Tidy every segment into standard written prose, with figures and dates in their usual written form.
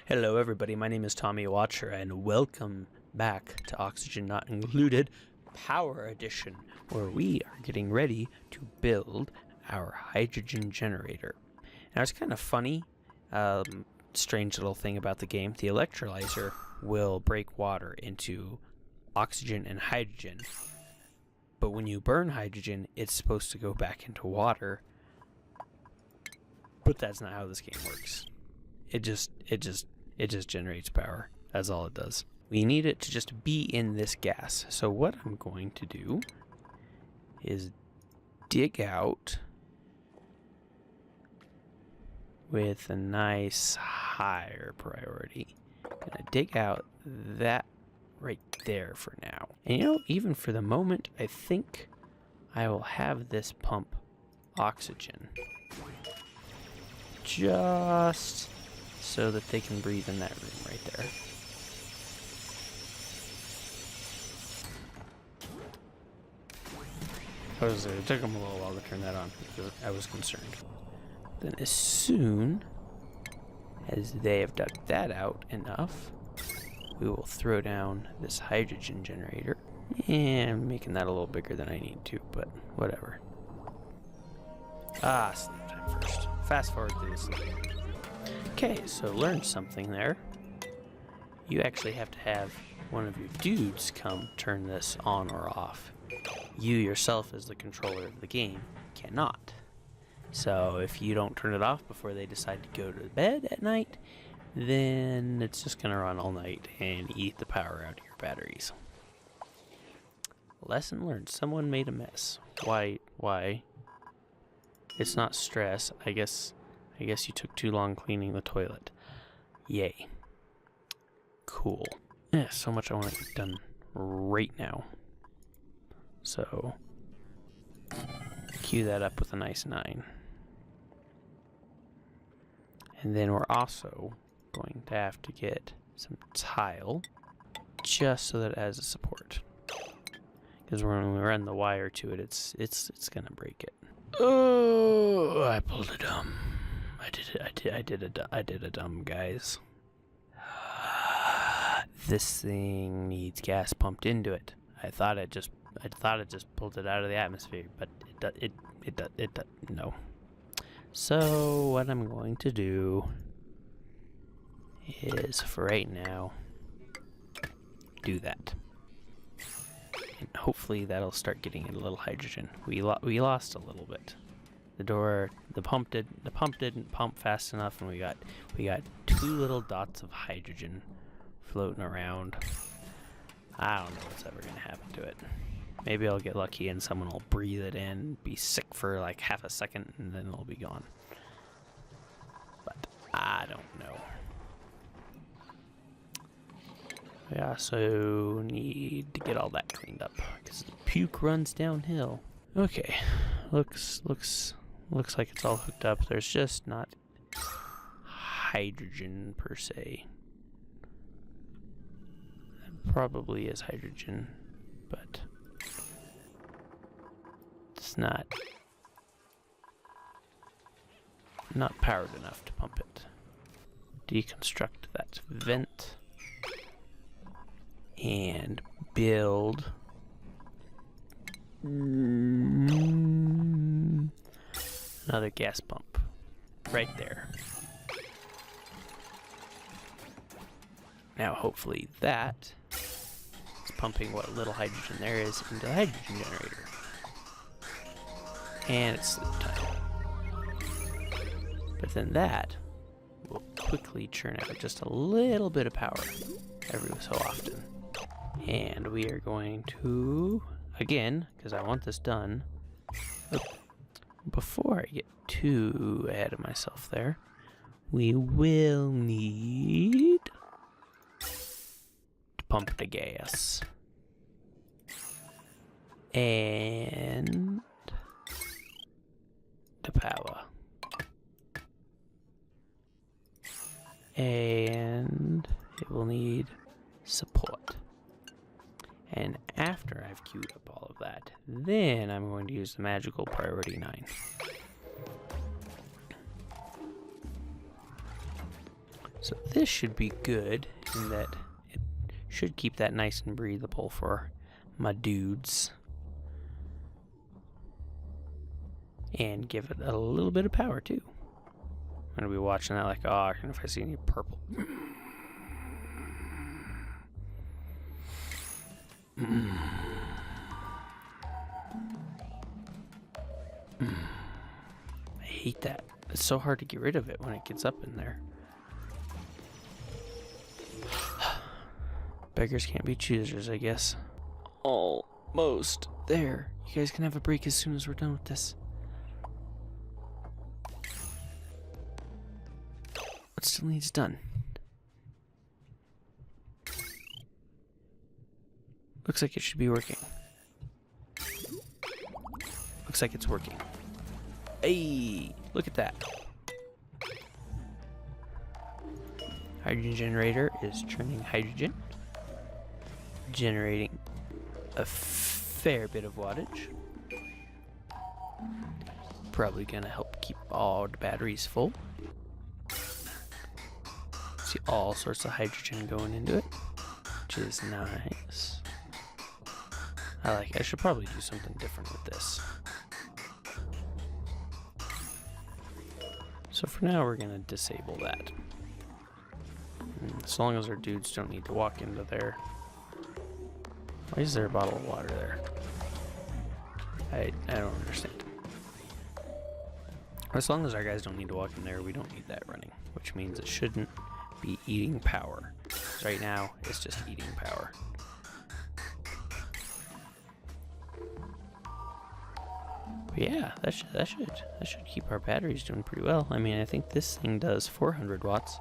Hello everybody, my name is Tommy Watcher and welcome back to Oxygen Not Included Power Edition, where we are getting ready to build our hydrogen generator. Now it's kind of funny, strange little thing about the game. The electrolyzer will break water into oxygen and hydrogen, but when you burn hydrogen it's supposed to go back into water, but that's not how this game works. It just generates power. That's all it does. We need it to just be in this gas. So what I'm going to do is dig out with a nice higher priority. I'm gonna dig out that right there for now. And you know, even for the moment, I think I will have this pump oxygen just so that they can breathe in that room right there. It took them a little while to turn that on because I was concerned. Then as soon as they have dug that out enough, we will throw down this hydrogen generator. And I'm making that a little bigger than I need to, but whatever. Sleep time first. Fast forward to the sleep. Okay, so learn something there. You actually have to have one of your dudes come turn this on or off. You yourself, as the controller of the game, cannot. So if you don't turn it off before they decide to go to bed at night, then it's just going to run all night and eat the power out of your batteries. Lesson learned. Someone made a mess. Why? It's not stress. I guess you took too long cleaning the toilet. Yay. Cool. Yeah, so much I want to get done right now. So, cue that up with a nice 9. And then we're also going to have to get some tile, just so that it has a support. Because when we run the wire to it, it's gonna break it. Oh, I pulled a dumb. I did a dumb, guys. This thing needs gas pumped into it. I thought it just pulled it out of the atmosphere, but no. So what I'm going to do is, for right now, do that, and hopefully that'll start getting a little hydrogen. We lost a little bit. The pump didn't pump fast enough, and we got 2 little dots of hydrogen floating around. I don't know what's ever gonna happen to it. Maybe I'll get lucky and someone will breathe it in, be sick for like half a second, and then it'll be gone. But I don't know. We also need to get all that cleaned up because the puke runs downhill. Okay, looks like it's all hooked up. There's just not hydrogen per se. That probably is hydrogen, but it's not powered enough to pump it. Deconstruct that vent and build another gas pump right there. Now hopefully that is pumping what little hydrogen there is into the hydrogen generator. And it's sleep time. But then that will quickly churn out just a little bit of power every so often. And we are going to, again, because I want this done, before I get too ahead of myself there, we will need to pump the gas. And the power. And it will need support. And after I've queued up all of that, then I'm going to use the magical priority 9. So this should be good in that it should keep that nice and breathable for my dudes. And give it a little bit of power too. I'm gonna be watching that like, oh, I don't know if I see any purple. I hate that. It's so hard to get rid of it when it gets up in there. Beggars can't be choosers, I guess. Almost there. You guys can have a break as soon as we're done with this. What still needs done? Looks like it should be working. Looks like it's working. Hey, look at that. Hydrogen generator is churning hydrogen, generating a fair bit of wattage. Probably gonna help keep all the batteries full. See all sorts of hydrogen going into it, which is nice. I like it. I should probably do something different with this. So for now, we're gonna disable that. As long as our dudes don't need to walk into there. Why is there a bottle of water there? I don't understand. As long as our guys don't need to walk in there, we don't need that running, which means it shouldn't be eating power. Right now, it's just eating power. But yeah, that should keep our batteries doing pretty well. I mean, I think this thing does 400 watts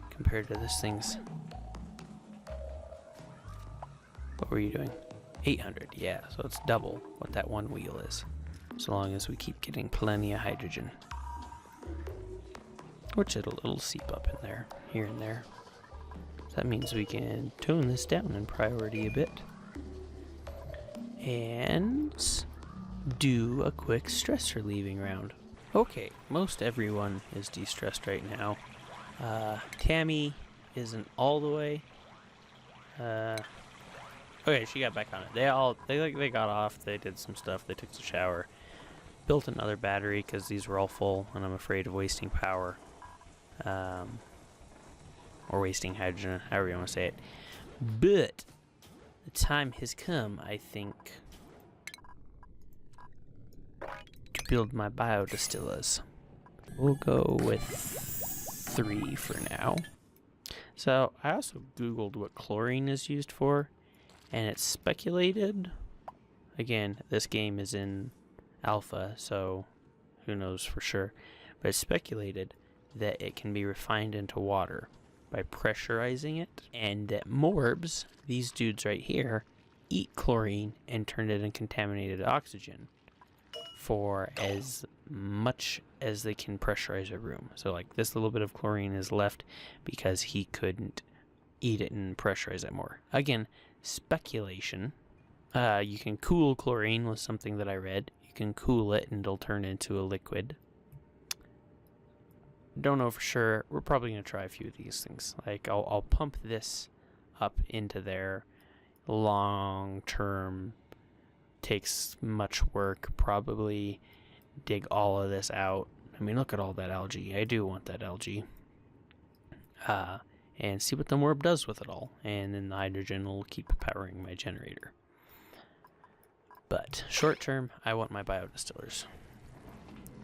compared to this thing's. What were you doing? 800, yeah. So it's double what that one wheel is. So long as we keep getting plenty of hydrogen. Which it'll seep up in there, here and there. So that means we can tone this down in priority a bit. And do a quick stress relieving round. Okay, most everyone is de-stressed right now. Tammy isn't all the way. Okay, she got back on it. They got off, they did some stuff, they took a shower, built another battery because these were all full and I'm afraid of wasting power. Or wasting hydrogen, however you want to say it. But the time has come, I think, to build my biodistillers. We'll go with 3 for now. So I also googled what chlorine is used for, and it's speculated. Again, this game is in alpha, so who knows for sure. But it's speculated that it can be refined into water by pressurizing it, and that morbs, these dudes right here, eat chlorine and turn it into contaminated oxygen for as much as they can pressurize a room. So like this little bit of chlorine is left because he couldn't eat it and pressurize it more. Again, speculation. You can cool chlorine with something that I read. You can cool it and it'll turn into a liquid. Don't know for sure. We're probably going to try a few of these things. Like I'll pump this up into there. Long term takes much work. Probably dig all of this out. I mean, look at all that algae. I do want that algae. And see what the morb does with it all. And then the hydrogen will keep powering my generator. But short term, I want my biodistillers.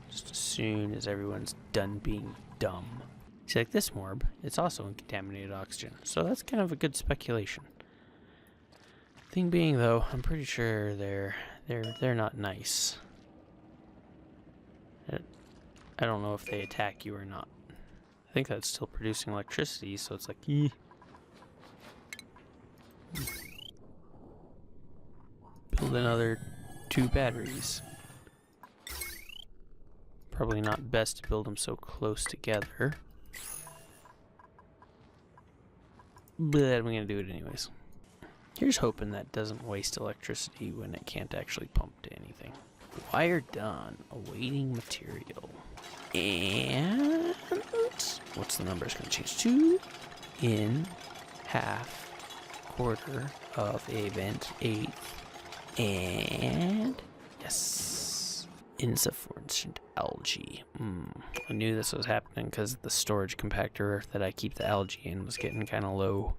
Just as soon as everyone's done being dumb. See, like this morb, it's also in contaminated oxygen. So that's kind of a good speculation. Thing being, though, I'm pretty sure they're not nice. I don't know if they attack you or not. I think that's still producing electricity, so it's like, build another 2 batteries. Probably not best to build them so close together. But I'm gonna do it anyways. Here's hoping that doesn't waste electricity when it can't actually pump to anything. Wire done. Awaiting material. And what's the number is going to change? 2 in half, quarter of a vent, eighth, and yes, insufficient algae. I knew this was happening because the storage compactor that I keep the algae in was getting kind of low.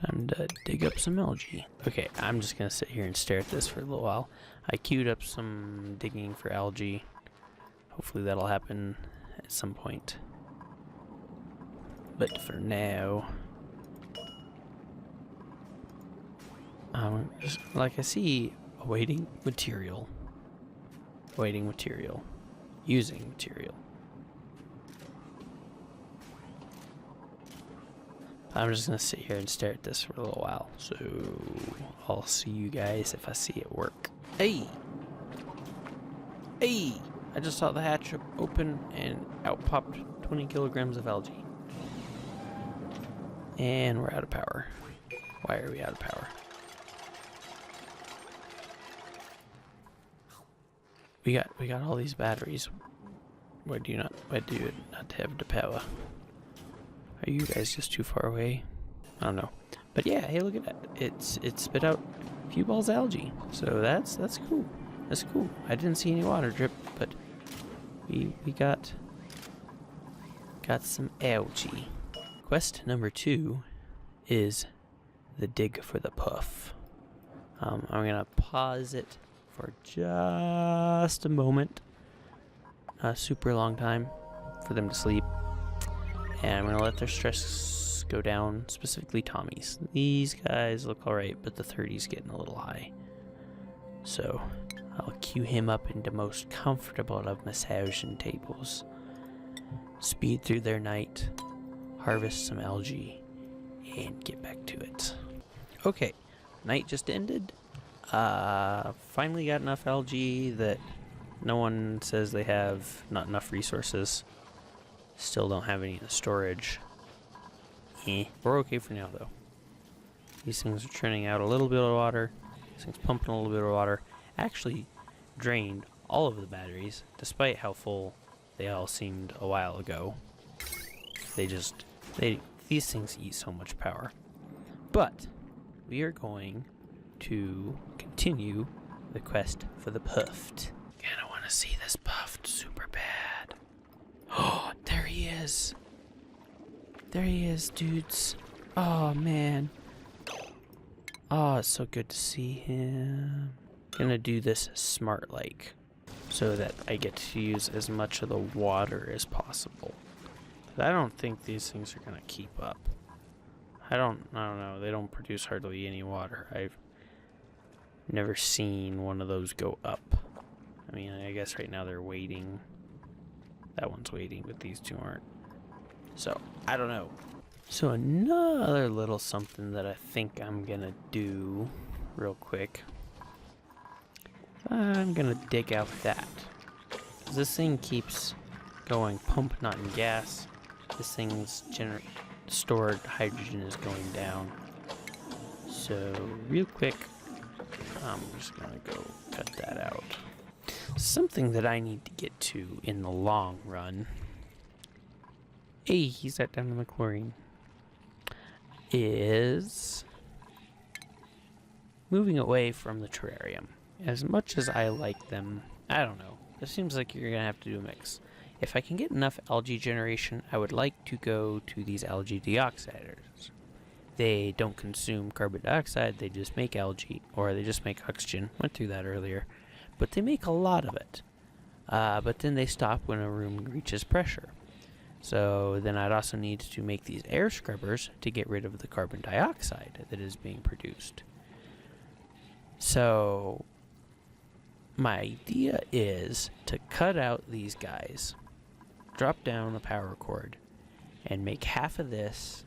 Time to dig up some algae. Okay, I'm just gonna sit here and stare at this for a little while. I queued up some digging for algae. Hopefully that'll happen at some point. But for now, just, like I see, awaiting material, using material. I'm just gonna sit here and stare at this for a little while. So I'll see you guys if I see it work. Hey! Hey! I just saw the hatch open and out popped 20 kilograms of algae. And we're out of power. Why are we out of power? We got all these batteries. Why do you not have the power? Are you guys just too far away? I don't know. But yeah, hey, look at that. It spit out a few balls of algae. So that's cool. That's cool. I didn't see any water drip, but we got some algae. Quest number 2 is the dig for the puff. I'm gonna pause it for just a moment. A super long time for them to sleep. And I'm gonna let their stress go down, specifically Tommy's. These guys look alright, but the 30's getting a little high. So I'll cue him up into most comfortable of massaging tables. Speed through their night, harvest some algae, and get back to it. Okay, night just ended. Finally got enough algae that no one says they have not enough resources. Still don't have any in the storage. We're okay for now, though. These things are churning out a little bit of water. This thing's pumping a little bit of water. Actually drained all of the batteries, despite how full they all seemed a while ago. These things eat so much power. But we are going to continue the quest for the puffed. Kinda wanna see this puffed super bad. Oh, there he is. There he is, dudes. Oh, man. Oh, it's so good to see him. Gonna do this smart-like, so that I get to use as much of the water as possible. I don't think these things are gonna keep up. I don't know. They don't produce hardly any water. I've never seen one of those go up. I mean, I guess right now they're waiting. That one's waiting, but these two aren't. So, I don't know. So another little something that I think I'm gonna do real quick. I'm gonna dig out that. 'Cause this thing keeps going pump, not in gas. This thing's stored hydrogen is going down. So real quick, I'm just gonna go cut that out. Something that I need to get to in the long run. Hey, he sat down in the chlorine. Is moving away from the terrarium. As much as I like them, I don't know. It seems like you're gonna have to do a mix. If I can get enough algae generation, I would like to go to these algae deoxiders. They don't consume carbon dioxide, they just make algae, or they just make oxygen. Went through that earlier. But they make a lot of it. But then they stop when a room reaches pressure. So then I'd also need to make these air scrubbers to get rid of the carbon dioxide that is being produced. So my idea is to cut out these guys, drop down the power cord, and make half of this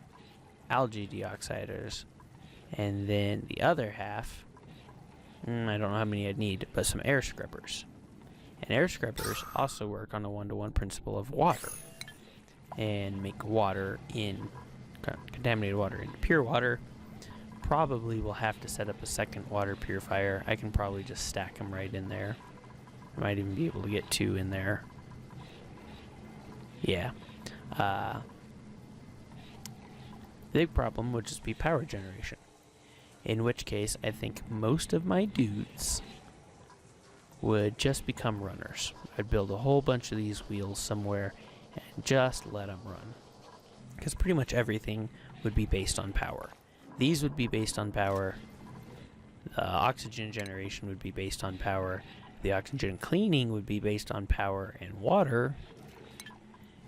algae deoxiders, and then the other half, I don't know how many I'd need, but some air scrubbers. And air scrubbers also work on the one-to-one principle of water, and make water in contaminated water into pure water. Probably will have to set up a second water purifier. I can probably just stack them right in there. I might even be able to get 2 in there. Yeah. The big problem would just be power generation. In which case, I think most of my dudes would just become runners. I'd build a whole bunch of these wheels somewhere and just let them run. Because pretty much everything would be based on power. These would be based on power. The oxygen generation would be based on power. The oxygen cleaning would be based on power, and water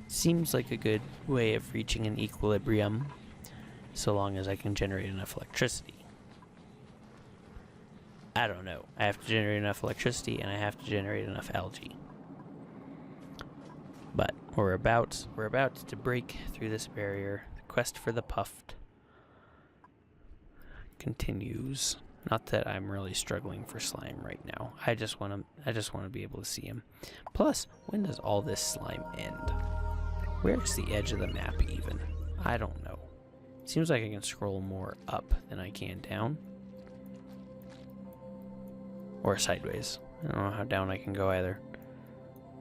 seems like a good way of reaching an equilibrium so long as I can generate enough electricity. I don't know. I have to generate enough electricity and I have to generate enough algae. But we're about to break through this barrier. The quest for the puffed continues. Not that I'm really struggling for slime right now. I just want to be able to see him. Plus, when does all this slime end? Where's the edge of the map even? I don't know. Seems like I can scroll more up than I can down. Or sideways. I don't know how down I can go either.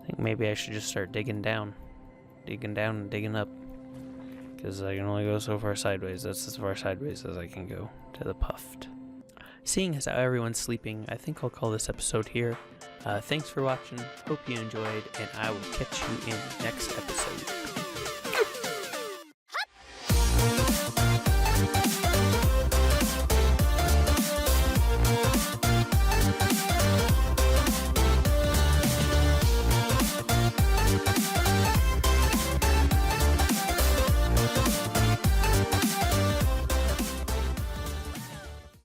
I think maybe I should just start digging down. Digging down and digging up. Because I can only go so far sideways. That's as far sideways as I can go to the puffed. Seeing as how everyone's sleeping, I think I'll call this episode here. Thanks for watching. Hope you enjoyed. And I will catch you in the next episode.